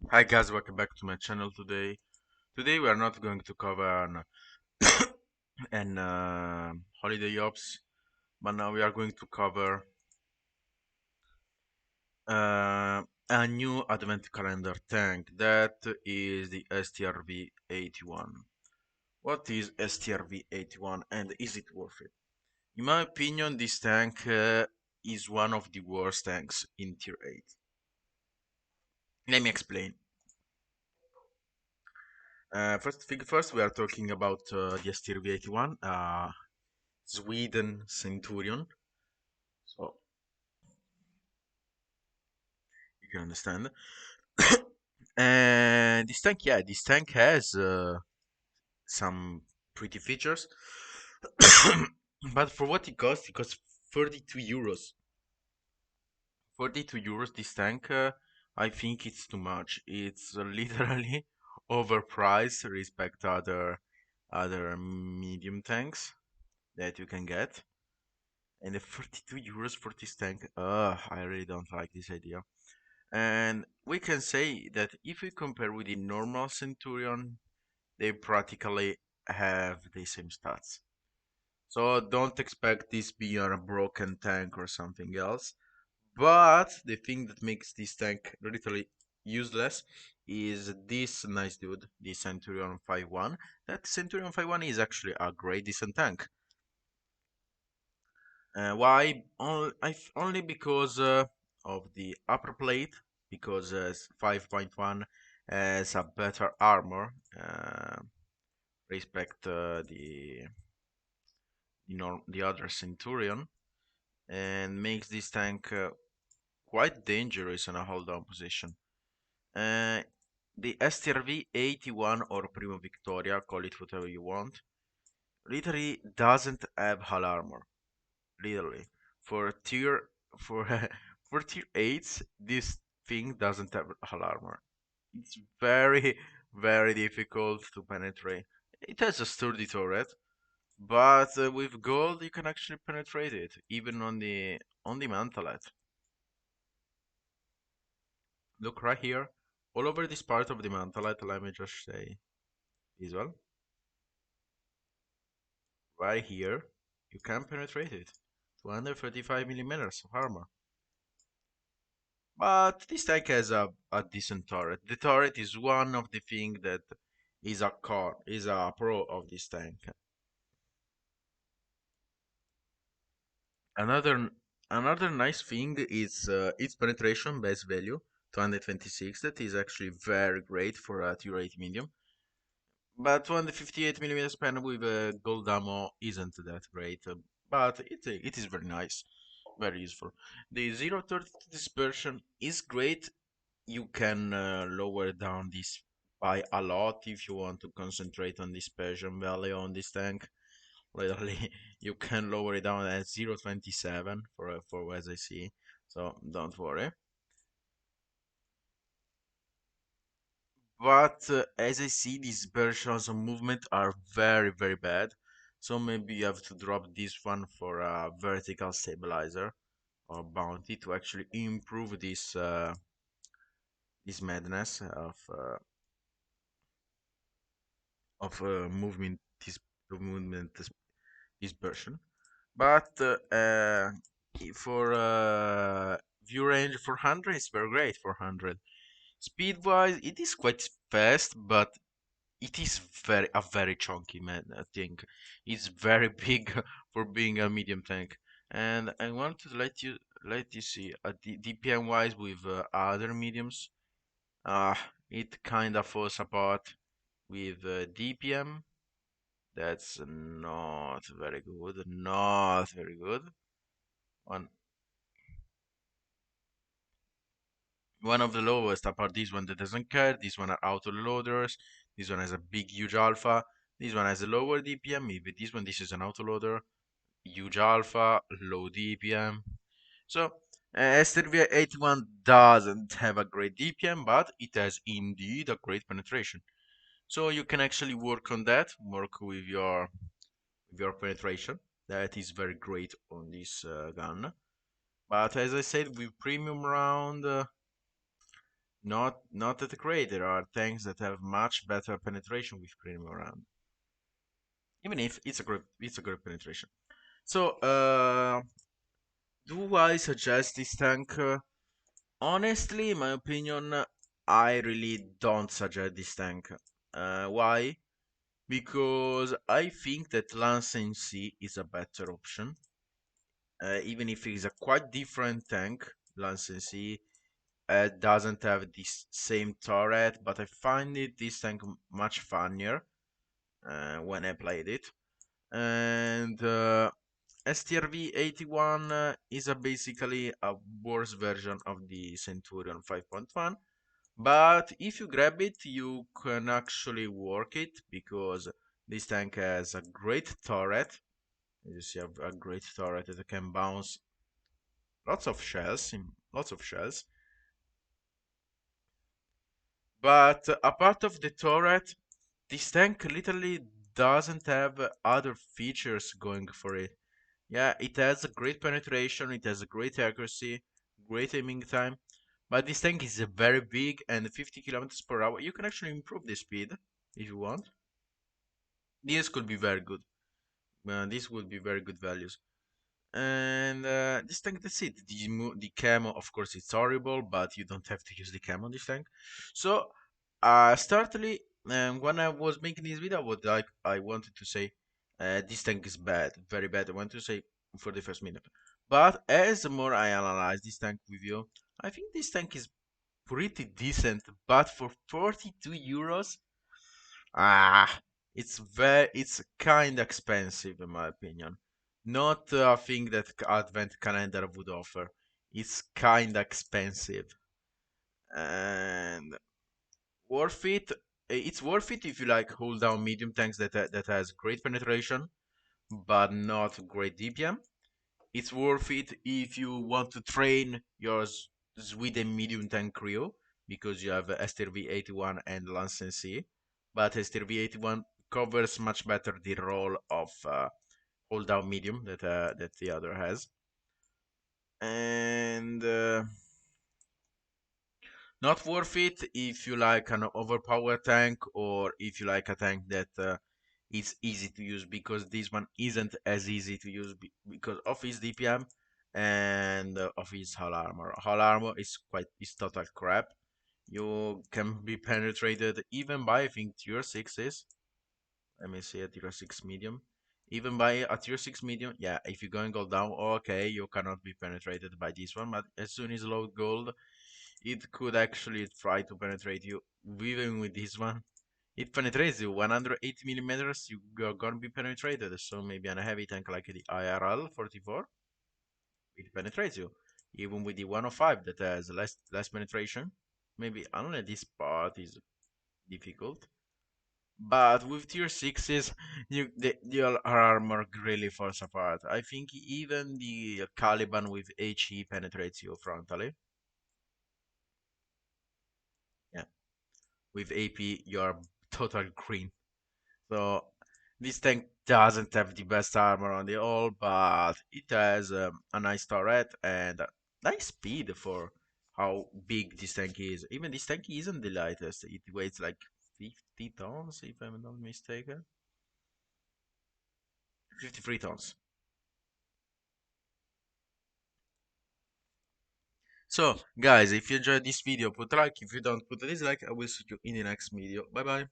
Hi guys, welcome back to my channel today. Today we are not going to cover an holiday ops, but now we are going to cover uh, a new advent calendar tank that is the Strv81. What is Strv81 and is it worth it? In my opinion, this tank is one of the worst tanks in tier 8. Let me explain. First, we are talking about the Strv81. Sweden Centurion. So you can understand. And this tank has some pretty features, but for what it costs 32 euros. 42 euros. This tank, I think it's too much. It's literally overpriced respect to other medium tanks that you can get. And the 42 euros for this tank, I really don't like this idea. And we can say that if we compare with the normal Centurion, they practically have the same stats. So don't expect this being a broken tank or something else. But the thing that makes this tank literally useless is this nice dude, the Centurion 51. That Centurion 51 is actually a great decent tank. Why? Only because of the upper plate, because 5.1 has a better armor respect the other Centurion, and makes this tank quite dangerous in a hold down position. Uh, the STRV 81 or Primo Victoria, call it whatever you want, literally doesn't have hull armor. Literally, for tier for for tier 8s, this thing doesn't have hull armor. It's very difficult to penetrate. It has a sturdy turret, but with gold you can actually penetrate it, even on the mantelet. Look right here, all over this part of the mantelet. Let me just say as well, right here, you can penetrate it. 235 millimeters of armor. But this tank has a decent turret. The turret is one of the things that is a pro of this tank. Another another nice thing is its penetration base value, 226. That is actually very great for a tier 8 medium. But 258 millimeter span with gold ammo isn't that great. But it is very nice, very useful. The 030 dispersion is great. You can lower down this by a lot if you want to concentrate on dispersion value on this tank. Literally, you can lower it down at 0.27 for as I see. So don't worry. But as I see, these versions of movement are very bad. So maybe you have to drop this one for a vertical stabilizer or bounty to actually improve this madness of movement this version. But for view range 400, it's very great. 400 speed wise, it is quite fast, but it is very chunky man. I think it's very big for being a medium tank. And I want to let you see DPM wise with other mediums. Uh, it kind of falls apart with DPM. That's not very good. Not very good. One one of the lowest apart this one that doesn't care. This one are auto loaders. This one has a big huge alpha. This one has a lower DPM. Maybe this is an autoloader. Huge alpha, low DPM. So STV 81 doesn't have a great DPM, but it has indeed a great penetration. So you can actually work on that, work with your penetration. That is very great on this gun. But as I said, with premium round, Not that great. There are tanks that have much better penetration with premium round, even if it's a great penetration. So, do I suggest this tank? Honestly, in my opinion, I really don't suggest this tank. Why? Because I think that Lance NC is a better option. Even if it's a quite different tank, Lance NC doesn't have this same turret, but I find this tank much funnier when I played it. And Strv81 is basically a worse version of the Centurion 5.1. But if you grab it, you can actually work it because this tank has a great turret. You see a great turret that can bounce lots of shells. But apart of the turret, this tank literally doesn't have other features going for it. Yeah, it has a great penetration, it has a great accuracy, great aiming time, but this tank is very big and 50 kilometers per hour. You can actually improve the speed if you want. This could be very good. This would be very good values. And this tank, that's it. The camo, of course, it's horrible, but you don't have to use the camo on this tank. So, startly, when I was making this video, I wanted to say, this tank is bad, very bad. I want to say for the first minute. But as the more I analyze this tank with you, I think this tank is pretty decent. But for 42 euros, Ah, it's kind of expensive in my opinion. Not a thing that Advent calendar would offer. It's kind of expensive and worth it. It's worth it if you like hold down medium tanks that has great penetration but not great DPM. It's worth it if you want to train your Sweden medium tank crew because you have STRV81 and Lansen C. But STRV81 covers much better the role of hold down medium that the other has. And not worth it if you like an overpowered tank or if you like a tank that is easy to use because this one isn't as easy to use because of his DPM and of his hull armor. Hull armor is total crap. You can be penetrated even by I think tier sixes. Let me see a tier six medium. Even by a tier six medium, yeah, if you're going gold down, okay, you cannot be penetrated by this one, but as soon as low gold, it could actually try to penetrate you. Even with this one, it penetrates you 180 millimeters. You're gonna be penetrated. So maybe on a heavy tank like the IRL 44, it penetrates you. Even with the 105 that has less penetration, maybe only this part is difficult. But with tier sixes, your armor really falls apart. I think even the Caliban with HE penetrates you frontally. Yeah, with AP, you're total green. So this tank doesn't have the best armor on the all, but it has a nice turret and nice speed for how big this tank is. Even this tank isn't the lightest. It weighs like 50 tons, if I'm not mistaken. 53 tons. So, guys, if you enjoyed this video, put a like. If you don't, put a dislike. I will see you in the next video. Bye bye.